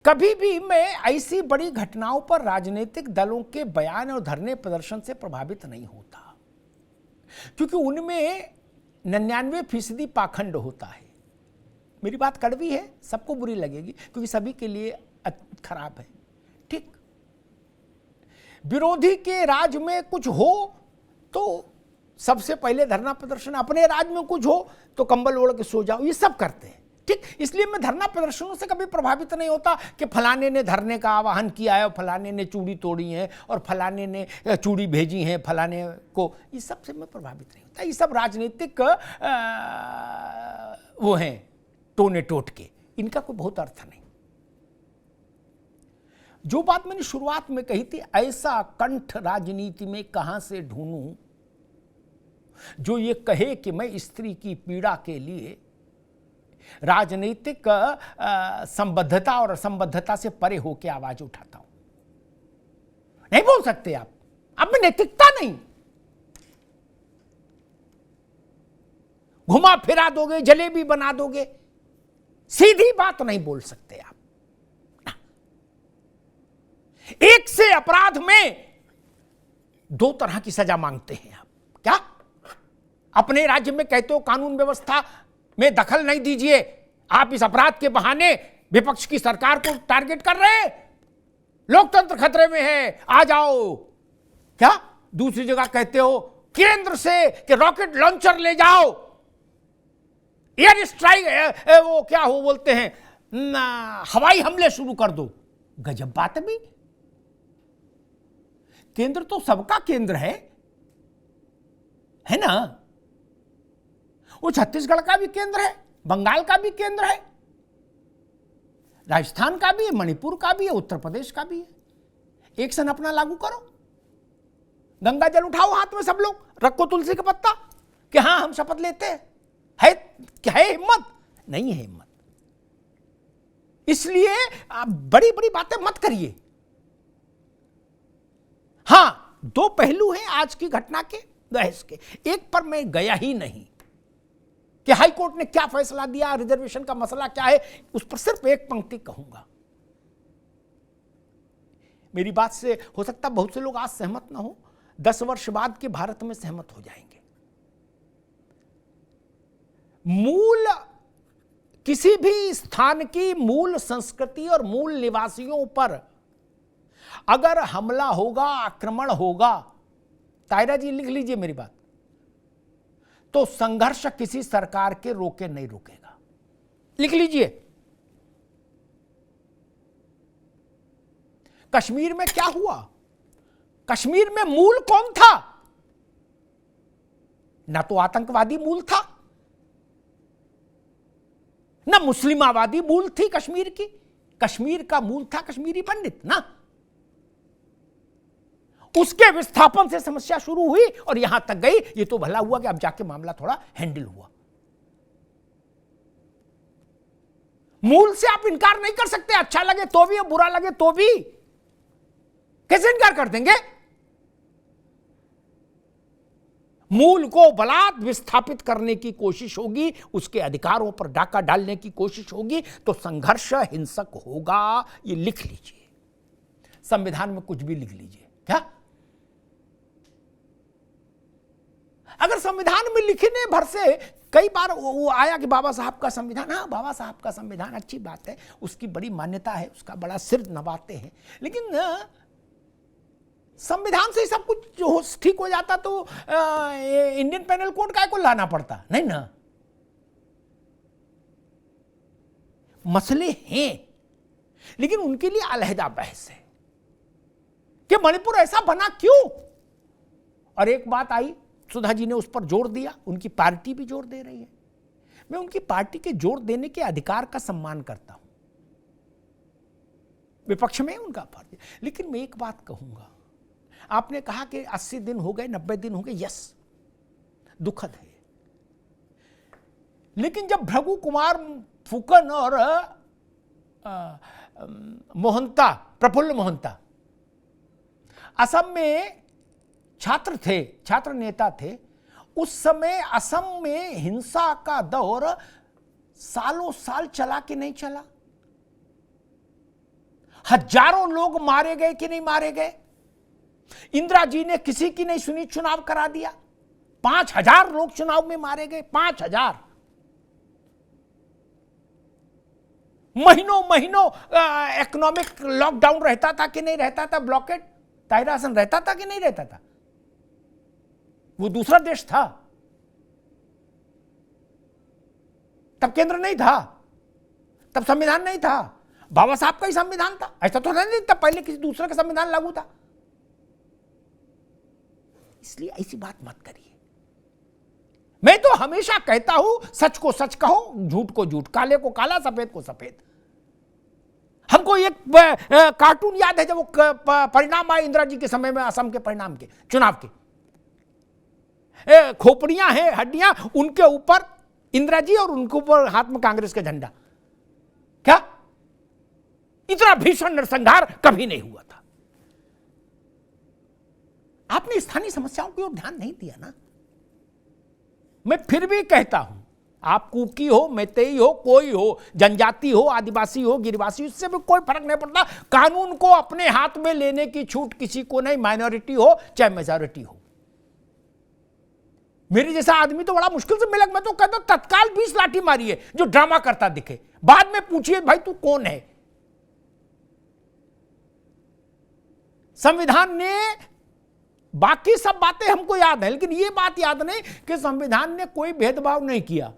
कभी भी मैं ऐसी बड़ी घटनाओं पर राजनीतिक दलों के बयान और धरने प्रदर्शन से प्रभावित नहीं होता, क्योंकि उनमें 99% पाखंड होता है। मेरी बात कड़वी है, सबको बुरी लगेगी, क्योंकि सभी के लिए खराब है। ठीक, विरोधी के राज में कुछ हो तो सबसे पहले धरना प्रदर्शन, अपने राज में कुछ हो तो कंबल ओढ़ के सो जाओ, ये सब करते हैं। ठीक, इसलिए मैं धरना प्रदर्शनों से कभी प्रभावित नहीं होता कि फलाने ने धरने का आह्वान किया है और फलाने ने चूड़ी तोड़ी है और फलाने ने चूड़ी भेजी है फलाने को, ये सब से मैं प्रभावित नहीं होता। ये सब राजनीतिक वो हैं टोने टोटके, इनका कोई बहुत अर्थ नहीं। जो बात मैंने शुरुआत में कही थी, ऐसा कंठ राजनीति में कहां से ढूंढूं जो ये कहे कि मैं स्त्री की पीड़ा के लिए राजनीतिक संबद्धता और असंबद्धता से परे होकर आवाज उठाता हूं। नहीं बोल सकते आप में नैतिकता नहीं। घुमा फिरा दोगे, जलेबी बना दोगे, सीधी बात नहीं बोल सकते आप। एक से अपराध में दो तरह की सजा मांगते हैं आप। क्या अपने राज्य में कहते हो कानून व्यवस्था में दखल नहीं दीजिए, आप इस अपराध के बहाने विपक्ष की सरकार को टारगेट कर रहे हैं, लोकतंत्र खतरे में है, आ जाओ। क्या दूसरी जगह कहते हो केंद्र से कि रॉकेट लॉन्चर ले जाओ, एयर स्ट्राइक, वो क्या हो बोलते हैं, हवाई हमले शुरू कर दो। गजब बात है भी। केंद्र तो सबका केंद्र है ना। वो छत्तीसगढ़ का भी केंद्र है, बंगाल का भी केंद्र है, राजस्थान का भी है, मणिपुर का भी है, उत्तर प्रदेश का भी है। एक सन अपना लागू करो, गंगा जल उठाओ हाथ में सब लोग, रखो तुलसी का पत्ता कि हां हम शपथ लेते हैं। है क्या है हिम्मत? नहीं है हिम्मत। इसलिए आप बड़ी बड़ी बातें मत करिए। हां, दो पहलू हैं आज की घटना के, बहस के। एक पर मैं गया ही नहीं कि हाई कोर्ट ने क्या फैसला दिया, रिजर्वेशन का मसला क्या है, उस पर सिर्फ एक पंक्ति कहूंगा। मेरी बात से हो सकता बहुत से लोग आज सहमत ना हो, 10 वर्ष बाद के भारत में सहमत हो जाएंगे। मूल किसी भी स्थान की मूल संस्कृति और मूल निवासियों पर अगर हमला होगा, आक्रमण होगा, तायरा जी लिख लीजिए मेरी बात, तो संघर्ष किसी सरकार के रोके नहीं रुकेगा। लिख लीजिए। कश्मीर में क्या हुआ? कश्मीर में मूल कौन था? ना तो आतंकवादी मूल था, ना मुस्लिमावादी मूल थी कश्मीर की। कश्मीर का मूल था कश्मीरी पंडित ना। उसके विस्थापन से समस्या शुरू हुई और यहां तक गई। ये तो भला हुआ कि अब जाके मामला थोड़ा हैंडल हुआ। मूल से आप इनकार नहीं कर सकते, अच्छा लगे तो भी और बुरा लगे तो भी। कैसे इनकार कर देंगे? मूल को बलात् विस्थापित करने की कोशिश होगी, उसके अधिकारों पर डाका डालने की कोशिश होगी, तो संघर्ष हिंसक होगा। ये लिख लीजिए, संविधान में कुछ भी लिख लीजिए। क्या अगर संविधान में लिखने भर से कई बार वो आया कि बाबा साहब का संविधान, हाँ बाबा साहब का संविधान अच्छी बात है, उसकी बड़ी मान्यता है, उसका बड़ा सिर नवाते हैं, लेकिन संविधान से ही सब कुछ जो ठीक हो जाता तो इंडियन पेनल कोड काय को लाना पड़ता? नहीं ना। मसले हैं, लेकिन उनके लिए अलहदा बहस है कि मणिपुर ऐसा बना क्यों। और एक बात आई, सुधा जी ने उस पर जोर दिया, उनकी पार्टी भी जोर दे रही है। मैं उनकी पार्टी के जोर देने के अधिकार का सम्मान करता हूं, विपक्ष में उनका फर्ज। लेकिन मैं एक बात कहूंगा, आपने कहा कि 80 दिन हो गए, 90 दिन हो गए, यस दुखद है। लेकिन जब भृगु कुमार फुकन और मोहंता, प्रफुल्ल मोहंता असम में छात्र थे, छात्र नेता थे, उस समय असम में हिंसा का दौर सालों साल चला कि नहीं चला? हजारों लोग मारे गए कि नहीं मारे गए? इंदिरा जी ने किसी की नहीं सुनी, चुनाव करा दिया। 5,000 लोग चुनाव में मारे गए, 5,000। महीनों महीनों इकोनॉमिक लॉकडाउन रहता था कि नहीं रहता था? ब्लॉकेड, ताहिर हसन रहता था कि नहीं रहता था? वो दूसरा देश था, तब केंद्र नहीं था, तब संविधान नहीं था, बाबा साहब का ही संविधान था। ऐसा तो नहीं तब पहले किसी दूसरे का संविधान लागू था। इसलिए ऐसी बात मत करिए। मैं तो हमेशा कहता हूं, सच को सच कहो, झूठ को झूठ, काले को काला, सफेद को सफेद। हमको एक कार्टून याद है, जब वो परिणाम आए इंदिरा जी के समय में, असम के परिणाम के, चुनाव के, खोपड़ियां हैं, हड्डियां, उनके ऊपर इंदिरा जी और उनके ऊपर हाथ में कांग्रेस का झंडा। क्या इतना भीषण नरसंहार कभी नहीं हुआ था। आपने स्थानीय समस्याओं की ओर ध्यान नहीं दिया ना। मैं फिर भी कहता हूं, आप कुकी हो, मैतेई हो, कोई हो, जनजाति हो, आदिवासी हो, गिरिवासी, इससे भी कोई फर्क नहीं पड़ता। कानून को अपने हाथ में लेने की छूट किसी को नहीं, माइनॉरिटी हो चाहे मेजॉरिटी हो। मेरे जैसा आदमी तो बड़ा मुश्किल से मिला। मैं तो कहता हूं तत्काल 20 लाठी मारिए जो ड्रामा करता दिखे, बाद में पूछिए भाई तू कौन है। संविधान ने, बाकी सब बातें हमको याद है, लेकिन ये बात याद नहीं कि संविधान ने कोई भेदभाव नहीं किया,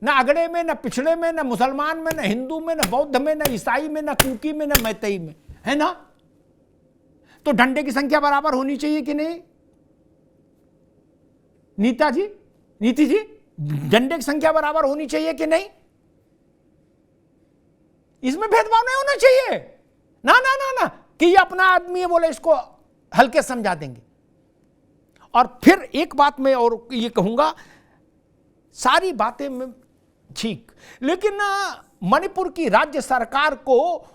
न अगड़े में, न पिछड़े में, न मुसलमान में, न हिंदू में, न बौद्ध में, न ईसाई में, न कुकी में, न मैतेई में, है ना? तो डंडे की संख्या बराबर होनी चाहिए कि नहीं? नीति जी, डंडे की संख्या बराबर होनी चाहिए कि नहीं? इसमें भेदभाव नहीं होना चाहिए। ना ना ना ना, कि ये अपना आदमी है बोले इसको हल्के समझा देंगे। और फिर एक बात मैं और ये कहूंगा, सारी बातें में ठीक, लेकिन मणिपुर की राज्य सरकार को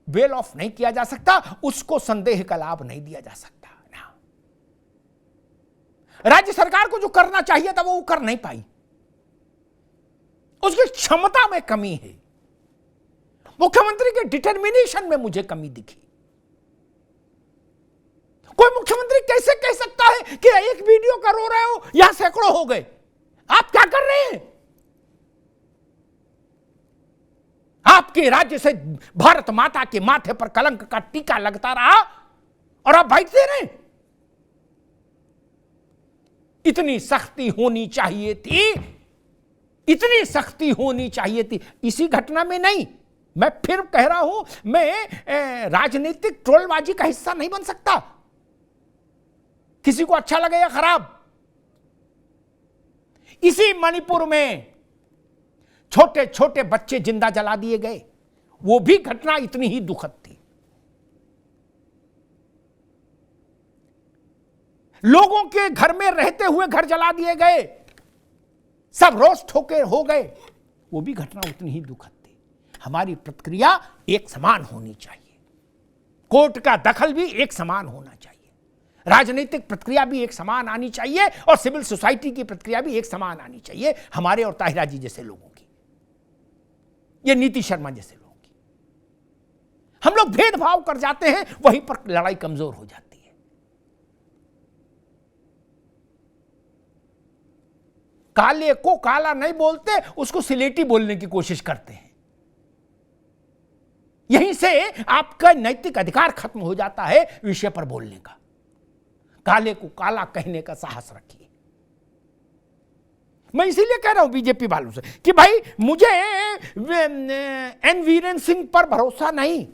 बेल ऑफ नहीं किया जा सकता, उसको संदेह का लाभ नहीं दिया जा सकता ना। राज्य सरकार को जो करना चाहिए था वो कर नहीं पाई, उसकी क्षमता में कमी है। मुख्यमंत्री के डिटर्मिनेशन में मुझे कमी दिखी। कोई मुख्यमंत्री कैसे कह सकता है कि एक वीडियो कर रो रहे हो, यहां सैकड़ों हो गए, आप क्या कर रहे हैं? आपके राज्य से भारत माता के माथे पर कलंक का टीका लगता रहा और आप बैठते रहे। इतनी सख्ती होनी चाहिए थी, इतनी सख्ती होनी चाहिए थी। इसी घटना में नहीं, मैं फिर कह रहा हूं, मैं राजनीतिक ट्रोलबाजी का हिस्सा नहीं बन सकता, किसी को अच्छा लगे या खराब। इसी मणिपुर में छोटे छोटे बच्चे जिंदा जला दिए गए, वो भी घटना इतनी ही दुखद थी। लोगों के घर में रहते हुए घर जला दिए गए, सब रोस्ट होके हो गए, वो भी घटना उतनी ही दुखद थी। हमारी प्रतिक्रिया एक समान होनी चाहिए, कोर्ट का दखल भी एक समान होना चाहिए, राजनीतिक प्रतिक्रिया भी एक समान आनी चाहिए और सिविल सोसाइटी की प्रतिक्रिया भी एक समान आनी चाहिए, हमारे और ताहिरा जी जैसे लोगों की, ये नीति शर्मा जैसे लोगों की। हम लोग भेदभाव कर जाते हैं, वहीं पर लड़ाई कमजोर हो जाती है। काले को काला नहीं बोलते, उसको सिलेटी बोलने की कोशिश करते हैं। यहीं से आपका नैतिक अधिकार खत्म हो जाता है विषय पर बोलने का। काले को काला कहने का साहस रखिए। मैं इसीलिए कह रहा हूं बीजेपी वालों से कि भाई मुझे एन वीरेन सिंह पर भरोसा नहीं।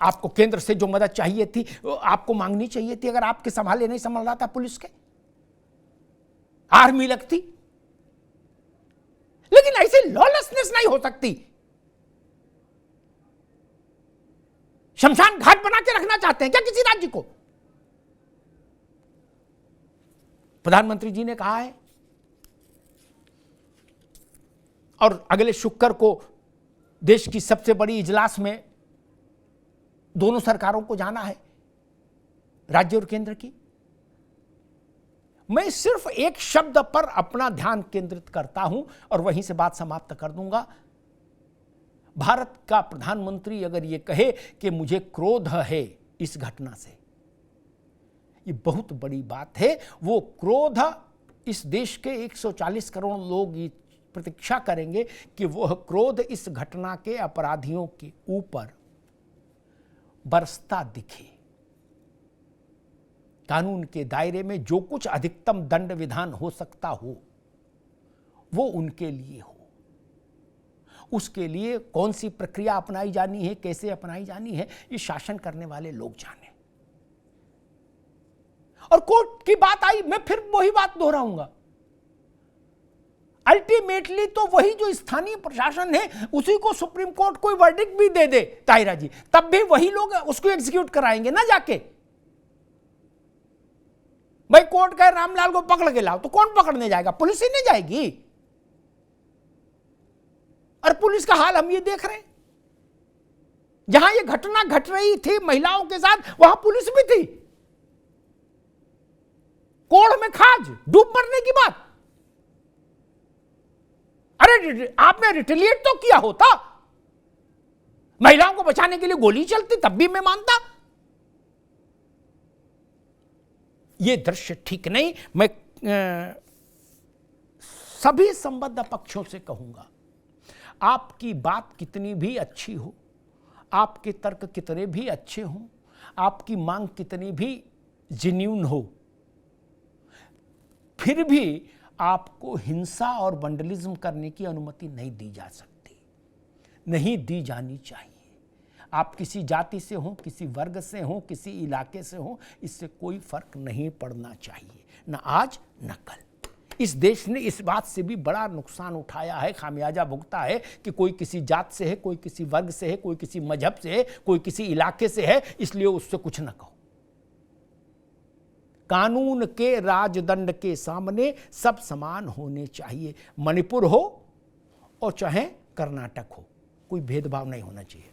आपको केंद्र से जो मदद चाहिए थी आपको मांगनी चाहिए थी। अगर आपके संभाले नहीं संभाल रहा था पुलिस के, आर्मी लगती, लेकिन ऐसी लॉलेसनेस नहीं हो सकती। शमशान घाट बना के रखना चाहते हैं क्या किसी राज्य को? प्रधानमंत्री जी ने कहा है और अगले शुक्र को देश की सबसे बड़ी इजलास में दोनों सरकारों को जाना है, राज्य और केंद्र की। मैं सिर्फ एक शब्द पर अपना ध्यान केंद्रित करता हूं और वहीं से बात समाप्त कर दूंगा। भारत का प्रधानमंत्री अगर ये कहे कि मुझे क्रोध है इस घटना से, ये बहुत बड़ी बात है। वो क्रोध इस देश के 140 करोड़ लोग ये प्रतीक्षा करेंगे कि वह क्रोध इस घटना के अपराधियों के ऊपर बरसता दिखे। कानून के दायरे में जो कुछ अधिकतम दंड विधान हो सकता हो वो उनके लिए हो। उसके लिए कौन सी प्रक्रिया अपनाई जानी है, कैसे अपनाई जानी है, ये शासन करने वाले लोग जाने। और कोर्ट की बात आई, मैं फिर वही बात दोहराऊंगा, अल्टीमेटली तो वही जो स्थानीय प्रशासन है उसी को सुप्रीम कोर्ट कोई वर्डिक्ट भी दे दे ताहिरा जी, तब भी वही लोग उसको एग्जीक्यूट कराएंगे ना जाके। भाई कोर्ट कहे रामलाल को पकड़ के लाओ, तो कौन पकड़ने जाएगा? पुलिस ही नहीं जाएगी। और पुलिस का हाल हम ये देख रहे हैं, जहां ये घटना घट रही थी महिलाओं के साथ, वहां पुलिस भी थी। कोढ़ में खाज, डूब मरने की बात। अरे आपने रिटेलिएट तो किया होता, महिलाओं को बचाने के लिए गोली चलती, तब भी मैं मानता। ये दृश्य ठीक नहीं। मैं सभी संबद्ध पक्षों से कहूंगा, आपकी बात कितनी भी अच्छी हो, आपके तर्क कितने भी अच्छे हों, आपकी मांग कितनी भी जेन्युइन हो, फिर भी आपको हिंसा और वंडलिज्म करने की अनुमति नहीं दी जा सकती, नहीं दी जानी चाहिए। आप किसी जाति से हो, किसी वर्ग से हो, किसी इलाके से हो, इससे कोई फर्क नहीं पड़ना चाहिए, न आज न कल। इस देश ने इस बात से भी बड़ा नुकसान उठाया है, खामियाजा भुगता है कि कोई किसी जात से है, कोई किसी वर्ग से है, कोई किसी मजहब से है, कोई किसी इलाके से है, इसलिए उससे कुछ न कहो। कानून के राजदंड के सामने सब समान होने चाहिए। मणिपुर हो और चाहे कर्नाटक हो, कोई भेदभाव नहीं होना चाहिए।